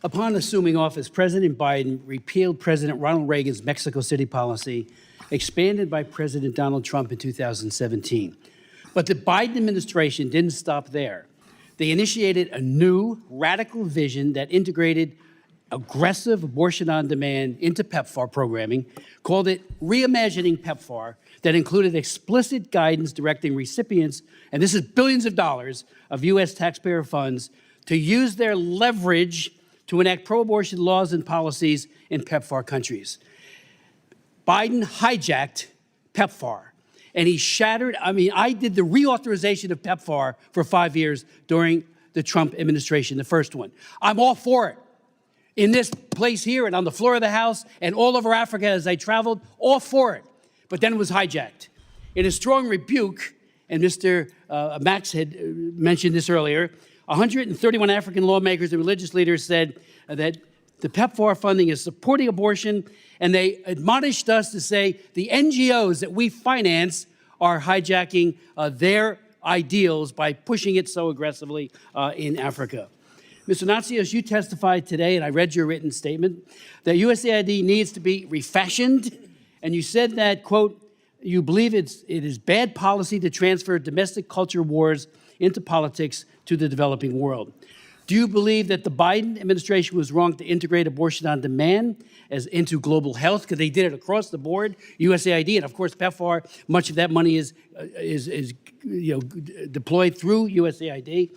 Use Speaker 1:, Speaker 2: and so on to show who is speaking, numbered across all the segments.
Speaker 1: Upon assuming office, President Biden repealed President Ronald Reagan's Mexico City policy, expanded by President Donald Trump in 2017. But the Biden administration didn't stop there. They initiated a new, radical vision that integrated aggressive abortion on demand into PEPFAR programming, called it Reimagining PEPFAR, that included explicit guidance directing recipients, and this is billions of dollars of U.S. taxpayer funds, to use their leverage to enact pro-abortion laws and policies in PEPFAR countries. Biden hijacked PEPFAR, and he shattered. I did the reauthorization of PEPFAR for 5 years during the Trump administration, the first one. I'm all for it. In this place here and on the floor of the House and all over Africa as I traveled, all for it. But then it was hijacked. In a strong rebuke, and Mr. Max had mentioned this earlier, 131 African lawmakers and religious leaders said that the PEPFAR funding is supporting abortion, and they admonished us to say the NGOs that we finance are hijacking their ideals by pushing it so aggressively in Africa. Mr. Natsios, you testified today, and I read your written statement, that USAID needs to be refashioned, and you said that, quote, you believe it is bad policy to transfer domestic culture wars into politics to the developing world. Do you believe that the Biden administration was wrong to integrate abortion on demand as into global health, because they did it across the board, USAID, and of course PEPFAR, much of that money is deployed through USAID.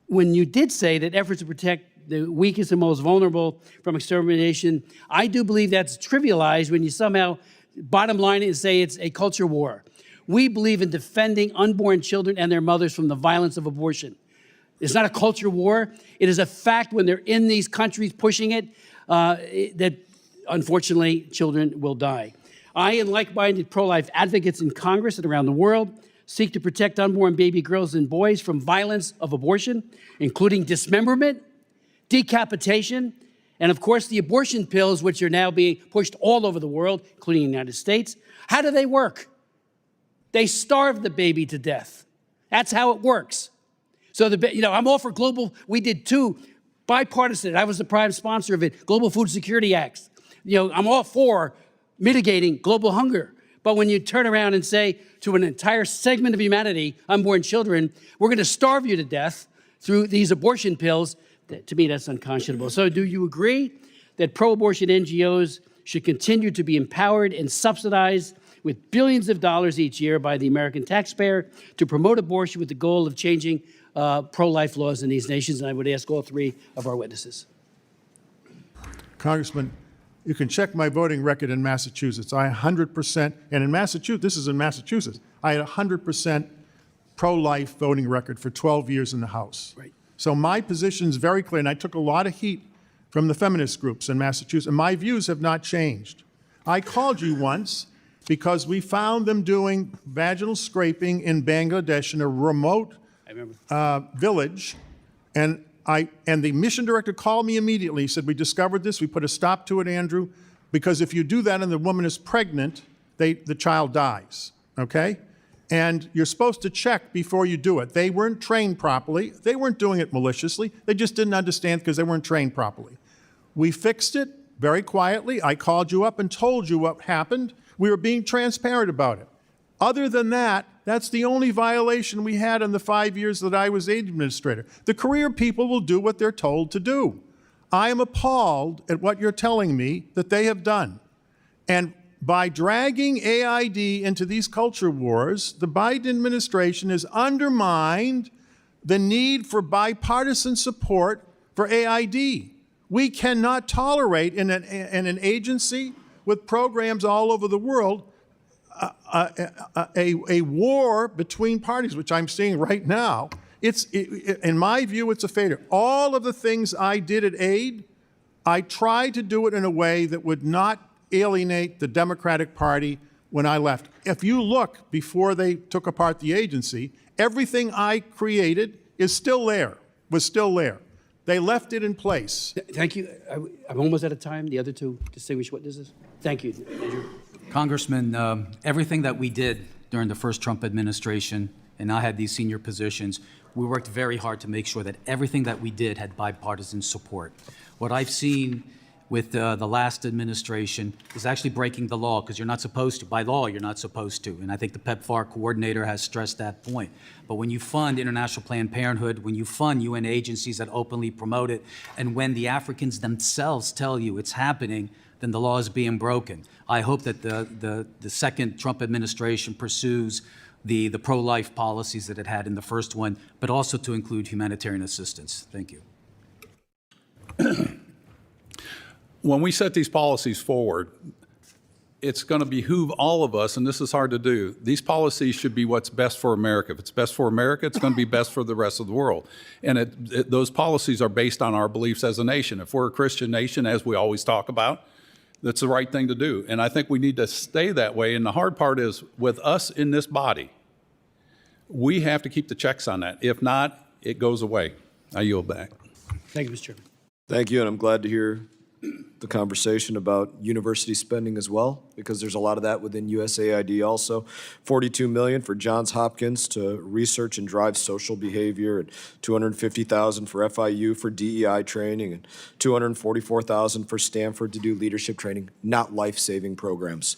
Speaker 1: When you did say that efforts to protect the weakest and most vulnerable from extermination, I do believe that's trivialized when you somehow bottom line it and say it's a culture war. We believe in defending unborn children and their mothers from the violence of abortion. It's not a culture war. It is a fact when they're in these countries pushing it, that unfortunately children will die. I and like-minded pro-life advocates in Congress and around the world seek to protect unborn baby girls and boys from violence of abortion, including dismemberment, decapitation, and of course the abortion pills, which are now being pushed all over the world, including the United States. How do they work? They starve the baby to death. That's how it works. So, I'm all for global. We did two bipartisan. I was the prime sponsor of it, Global Food Security Acts. I'm all for mitigating global hunger. But when you turn around and say to an entire segment of humanity, unborn children, we're going to starve you to death through these abortion pills, to me, that's unconscionable. So do you agree that pro-abortion NGOs should continue to be empowered and subsidized with billions of dollars each year by the American taxpayer to promote abortion with the goal of changing pro-life laws in these nations? And I would ask all three of our witnesses.
Speaker 2: Congressman, you can check my voting record in Massachusetts. I 100%, and in Massachusetts, this is in Massachusetts, I had 100% pro-life voting record for 12 years in the House.
Speaker 1: Right.
Speaker 2: So my position is very clear, and I took a lot of heat from the feminist groups in Massachusetts, and my views have not changed. I called you once because we found them doing vaginal scraping in Bangladesh in a remote village, and the mission director called me immediately. He said, we discovered this, we put a stop to it, Andrew, because if you do that and the woman is pregnant, the child dies, okay? And you're supposed to check before you do it. They weren't trained properly. They weren't doing it maliciously. They just didn't understand because they weren't trained properly. We fixed it very quietly. I called you up and told you what happened. We were being transparent about it. Other than that, that's the only violation we had in the 5 years that I was aid administrator. The career people will do what they're told to do. I am appalled at what you're telling me that they have done. And by dragging AID into these culture wars, the Biden administration has undermined the need for bipartisan support for AID. We cannot tolerate in an agency with programs all over the world a war between parties, which I'm seeing right now. In my view, it's a failure. All of the things I did at AID, I tried to do it in a way that would not alienate the Democratic Party when I left. If you look before they took apart the agency, everything I created is still there, was still there. They left it in place.
Speaker 1: Thank you. I'm almost out of time. The other two distinguished witnesses. Thank you, Andrew.
Speaker 3: Congressman, everything that we did during the first Trump administration, and I had these senior positions, we worked very hard to make sure that everything that we did had bipartisan support. What I've seen with the last administration is actually breaking the law, because you're not supposed to. By law, you're not supposed to. And I think the PEPFAR coordinator has stressed that point. But when you fund International Planned Parenthood, when you fund UN agencies that openly promote it, and when the Africans themselves tell you it's happening, then the law is being broken. I hope that the second Trump administration pursues the pro-life policies that it had in the first one, but also to include humanitarian assistance. Thank you.
Speaker 4: When we set these policies forward, it's going to behoove all of us, and this is hard to do. These policies should be what's best for America. If it's best for America, it's going to be best for the rest of the world. And those policies are based on our beliefs as a nation. If we're a Christian nation, as we always talk about, that's the right thing to do. And I think we need to stay that way. And the hard part is, with us in this body, we have to keep the checks on that. If not, it goes away. I yield back.
Speaker 1: Thank you, Mr. Chairman.
Speaker 5: Thank you, and I'm glad to hear the conversation about university spending as well, because there's a lot of that within USAID also. $42 million for Johns Hopkins to research and drive social behavior, and $250,000 for FIU for DEI training, and $244,000 for Stanford to do leadership training, not life-saving programs.